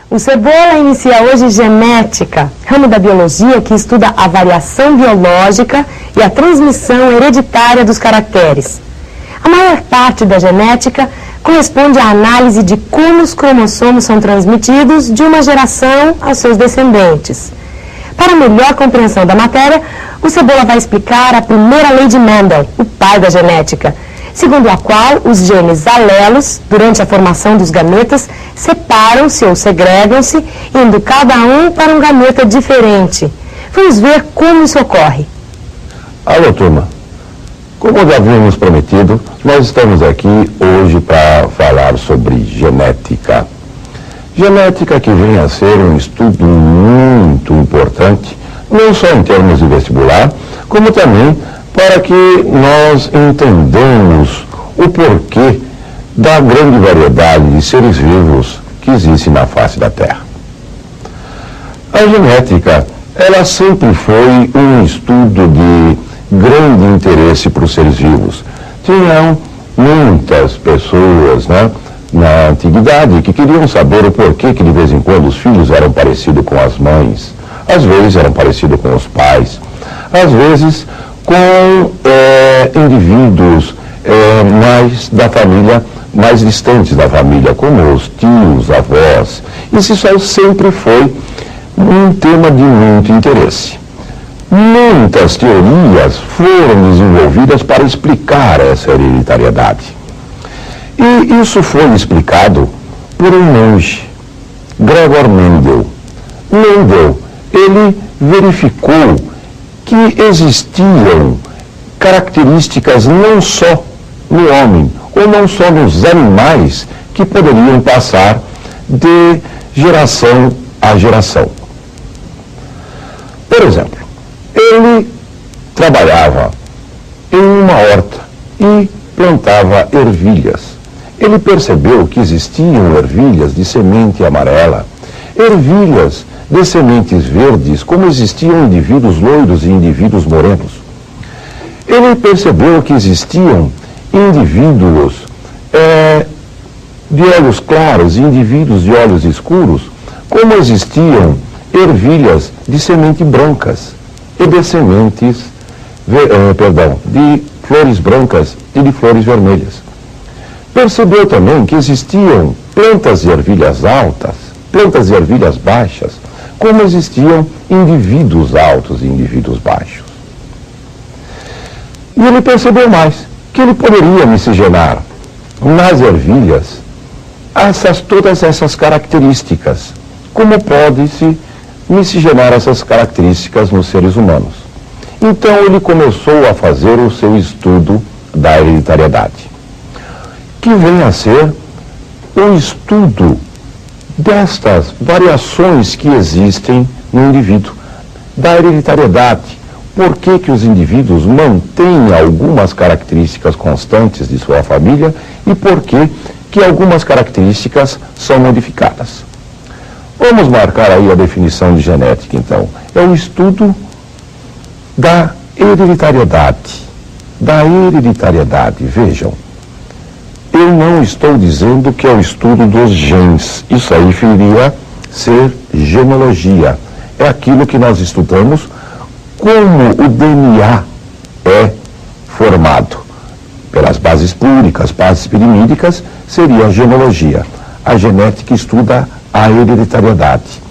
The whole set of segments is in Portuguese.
O Cebola inicia hoje genética, ramo da biologia que estuda a variação biológica e a transmissão hereditária dos caracteres. A maior parte da genética corresponde à análise de como os cromossomos são transmitidos de uma geração aos seus descendentes. Para melhor compreensão da matéria, o Cebola vai explicar a primeira lei de Mendel, o pai da genética, segundo a qual os genes alelos, durante a formação dos gametas, separam-se ou segregam-se, indo cada um para um gameta diferente. Vamos ver como isso ocorre. Alô, turma. Como já havíamos prometido, nós estamos aqui hoje para falar sobre genética. Genética que vem a ser um estudo muito importante, não só em termos de vestibular, como também para que nós entendamos o porquê da grande variedade de seres vivos que existe na face da Terra. A genética, ela sempre foi um estudo de grande interesse para os seres vivos. Tinham muitas pessoas, na antiguidade que queriam saber o porquê que de vez em quando os filhos eram parecidos com as mães, às vezes eram parecidos com os pais, às vezes com indivíduos mais da família, mais distantes da família, como os tios, avós. Isso sempre foi um tema de muito interesse. Muitas teorias foram desenvolvidas para explicar essa hereditariedade. E isso foi explicado por um monge, Gregor Mendel. Mendel, ele verificou que existiam características não só no homem, ou não só nos animais, que poderiam passar de geração a geração. Por exemplo, ele trabalhava em uma horta e plantava ervilhas. Ele percebeu que existiam ervilhas de semente amarela, ervilhas de sementes verdes, como existiam indivíduos loiros e indivíduos morenos. Ele percebeu que existiam indivíduos de olhos claros e indivíduos de olhos escuros, como existiam ervilhas de semente brancas e de sementes, de flores brancas e de flores vermelhas. Percebeu também que existiam plantas de ervilhas altas, plantas de ervilhas baixas, como existiam indivíduos altos e indivíduos baixos. E ele percebeu mais, que ele poderia miscigenar nas ervilhas todas essas características, como pode-se miscigenar essas características nos seres humanos. Então ele começou a fazer o seu estudo da hereditariedade, que vem a ser o estudo destas variações que existem no indivíduo, da hereditariedade. Por que os indivíduos mantêm algumas características constantes de sua família e por que algumas características são modificadas. Vamos marcar aí a definição de genética, então. É o estudo da hereditariedade. Da hereditariedade, vejam. Eu não estou dizendo que é o estudo dos genes. Isso aí viria ser genealogia. É aquilo que nós estudamos, como o DNA é formado. Pelas bases plúricas, bases pirimídicas, seria a genealogia. A genética estuda a hereditariedade.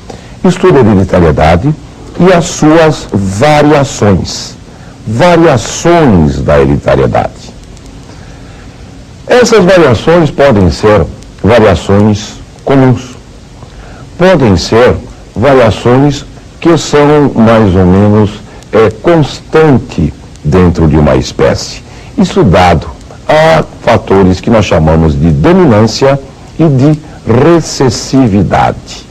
Estuda a hereditariedade e as suas variações. Variações da hereditariedade. Essas variações podem ser variações comuns. Podem ser variações que são mais ou menos constante dentro de uma espécie. Isso dado a fatores que nós chamamos de dominância e de recessividade.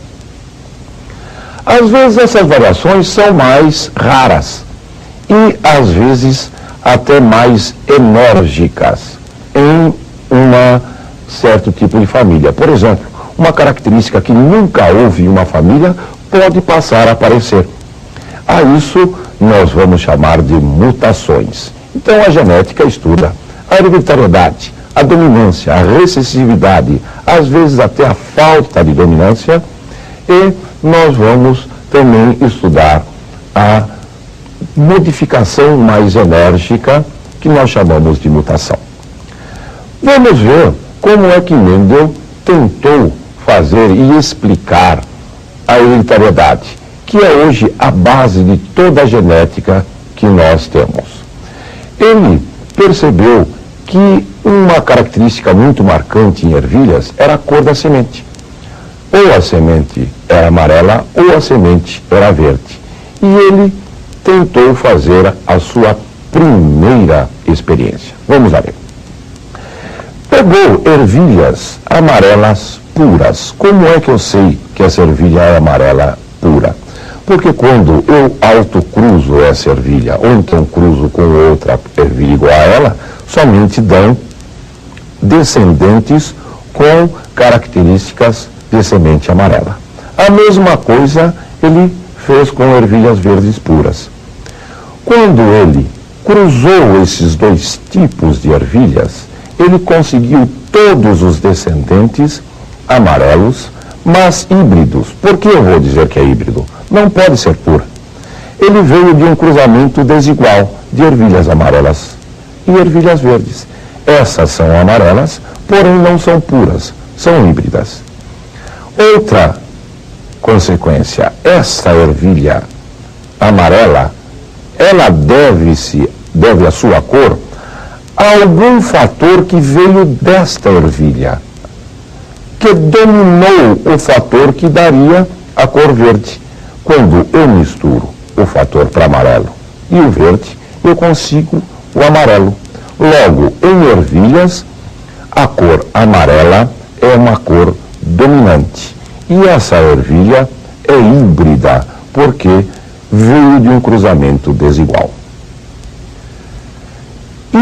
Às vezes essas variações são mais raras e às vezes até mais enérgicas em um certo tipo de família. Por exemplo, uma característica que nunca houve em uma família pode passar a aparecer. A isso nós vamos chamar de mutações. Então a genética estuda a hereditariedade, a dominância, a recessividade, às vezes até a falta de dominância E nós vamos também estudar a modificação mais enérgica, que nós chamamos de mutação. Vamos ver como é que Mendel tentou fazer e explicar a hereditariedade, que é hoje a base de toda a genética que nós temos. Ele percebeu que uma característica muito marcante em ervilhas era a cor da semente. Ou a semente era amarela ou a semente era verde. E ele tentou fazer a sua primeira experiência. Vamos lá ver. Pegou ervilhas amarelas puras. Como é que eu sei que essa ervilha é amarela pura? Porque quando eu autocruzo essa ervilha, ou então cruzo com outra ervilha igual a ela, somente dão descendentes com características de semente amarela. A mesma coisa ele fez com ervilhas verdes puras. Quando ele cruzou esses dois tipos de ervilhas, ele conseguiu todos os descendentes amarelos, mas híbridos. Por que eu vou dizer que é híbrido? Não pode ser pura. Ele veio de um cruzamento desigual de ervilhas amarelas e ervilhas verdes. Essas são amarelas, porém não são puras, são híbridas. Outra consequência, essa ervilha amarela, ela deve a sua cor a algum fator que veio desta ervilha, que dominou o fator que daria a cor verde. Quando eu misturo o fator para amarelo e o verde, eu consigo o amarelo. Logo, em ervilhas, a cor amarela é uma cor dominante. E essa ervilha é híbrida, porque veio de um cruzamento desigual.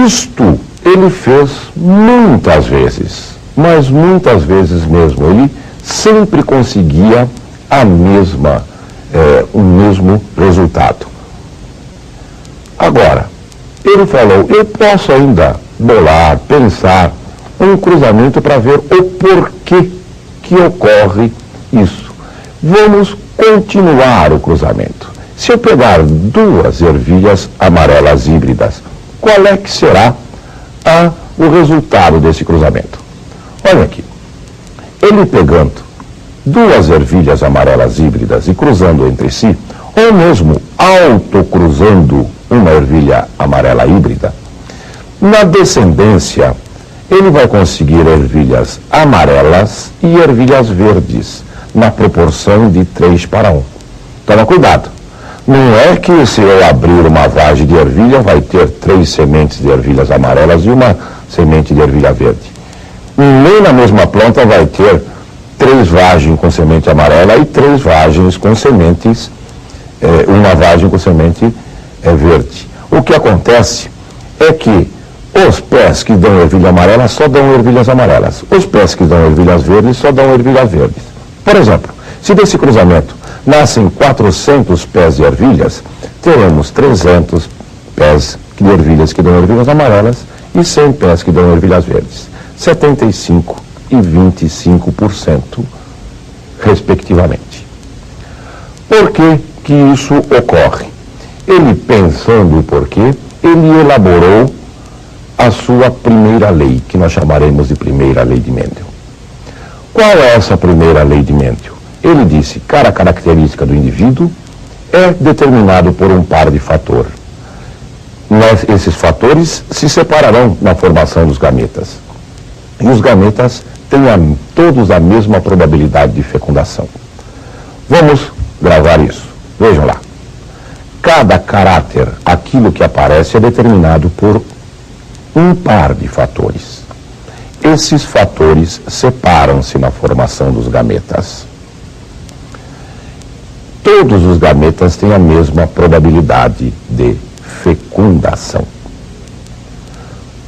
Isto ele fez muitas vezes, mas muitas vezes mesmo. Ele sempre conseguia o mesmo resultado. Agora, ele falou, eu posso ainda bolar, pensar um cruzamento para ver o porquê que ocorre isso. Vamos continuar o cruzamento. Se eu pegar duas ervilhas amarelas híbridas, qual é que será o resultado desse cruzamento? Olha aqui. Ele pegando duas ervilhas amarelas híbridas e cruzando entre si, ou mesmo autocruzando uma ervilha amarela híbrida, na descendência, ele vai conseguir ervilhas amarelas e ervilhas verdes, na proporção de 3:1. Toma cuidado. Não é que se eu abrir uma vagem de ervilha, vai ter 3 sementes de ervilhas amarelas e uma semente de ervilha verde. Nem na mesma planta vai ter 3 vagens com semente amarela e 3 vagens com sementes, uma vagem com semente verde. O que acontece é que os pés que dão ervilha amarela só dão ervilhas amarelas. Os pés que dão ervilhas verdes só dão ervilhas verdes. Por exemplo, se desse cruzamento nascem 400 pés de ervilhas, teremos 300 pés de ervilhas que dão ervilhas amarelas e 100 pés que dão ervilhas verdes. 75% e 25%, respectivamente. Por que que isso ocorre? Ele, pensando o porquê, ele elaborou a sua primeira lei, que nós chamaremos de primeira lei de Mendel. Qual é essa primeira lei de Mendel? Ele disse que cada característica do indivíduo é determinado por um par de fatores. Esses fatores se separarão na formação dos gametas. E os gametas têm todos a mesma probabilidade de fecundação. Vamos gravar isso. Vejam lá. Cada caráter, aquilo que aparece, é determinado por um par de fatores. Esses fatores separam-se na formação dos gametas. Todos os gametas têm a mesma probabilidade de fecundação.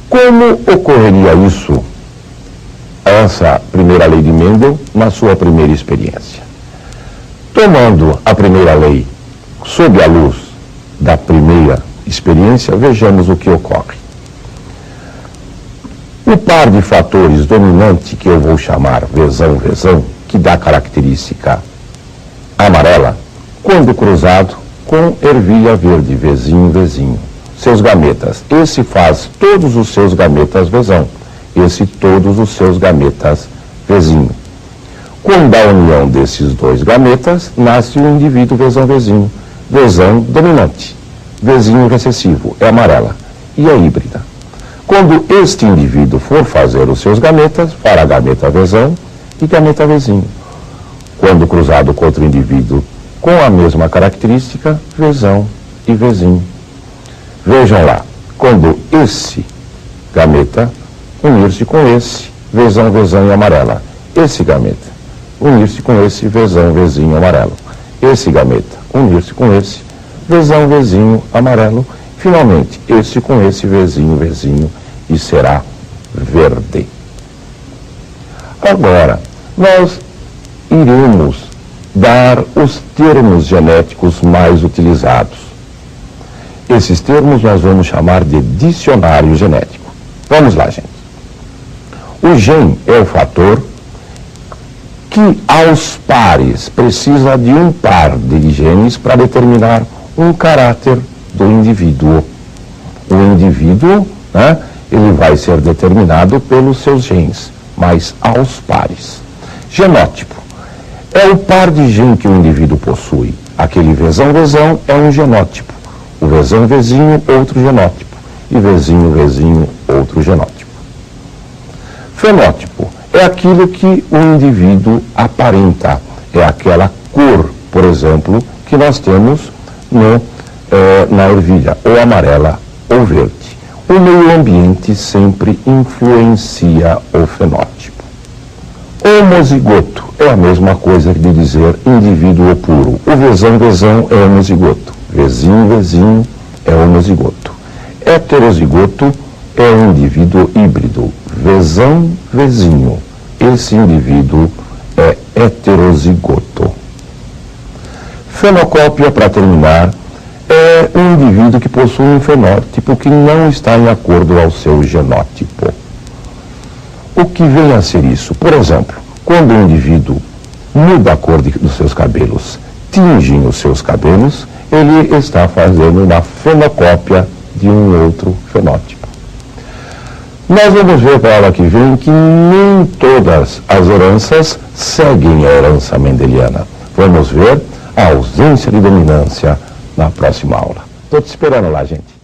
Como ocorreria isso, essa primeira lei de Mendel, na sua primeira experiência? Tomando a primeira lei sob a luz da primeira experiência, vejamos o que ocorre. O par de fatores dominante, que eu vou chamar vezão, que dá característica amarela, quando cruzado com ervilha verde, Vzinho, Vzinho. Seus gametas. Esse faz todos os seus gametas Vzão. Esse todos os seus gametas Vzinho. Quando da união desses dois gametas, nasce o indivíduo Vzão, Vzinho. Vzão dominante. Vzinho recessivo, é amarela. E é híbrida. Quando este indivíduo for fazer os seus gametas, fará gameta Vzão e gameta Vzinho. Quando cruzado com outro indivíduo com a mesma característica, Vzão e Vzinho. Vejam lá, quando esse gameta unir-se com esse, Vzão, Vzão e amarela. Esse gameta unir-se com esse, Vzão, Vzinho, amarelo. Esse gameta unir-se com esse, Vzão, Vzinho, amarelo. Finalmente, esse com esse, Vzinho, Vzinho, e será verde. Agora, nós iremos dar os termos genéticos mais utilizados. Esses termos nós vamos chamar de dicionário genético. Vamos lá, gente. O gene é o fator que, aos pares, precisa de um par de genes para determinar um caráter do indivíduo. O indivíduo, né, ele vai ser determinado pelos seus genes, mas aos pares. Genótipo é o par de gene que o indivíduo possui. Aquele Vzão, Vzão é um genótipo. O Vzão, Vzinho, outro genótipo. E Vzinho, Vzinho, outro genótipo. Fenótipo é aquilo que o indivíduo aparenta. É aquela cor, por exemplo, que nós temos na ervilha, ou amarela ou verde. O meio ambiente sempre influencia o fenótipo. Homozigoto é a mesma coisa que de dizer indivíduo puro. O Vzão, Vzão é homozigoto. Vzinho, Vzinho é homozigoto. Heterozigoto é um indivíduo híbrido. Vzão, Vzinho. Esse indivíduo é heterozigoto. Fenocópia, para terminar, é um indivíduo que possui um fenótipo que não está em acordo ao seu genótipo. O que vem a ser isso? Por exemplo, quando um indivíduo muda a cor dos seus cabelos, tinge os seus cabelos, ele está fazendo uma fenocópia de um outro fenótipo. Nós vamos ver para a aula que vem que nem todas as heranças seguem a herança mendeliana. Vamos ver a ausência de dominância na próxima aula. Estou te esperando lá, gente.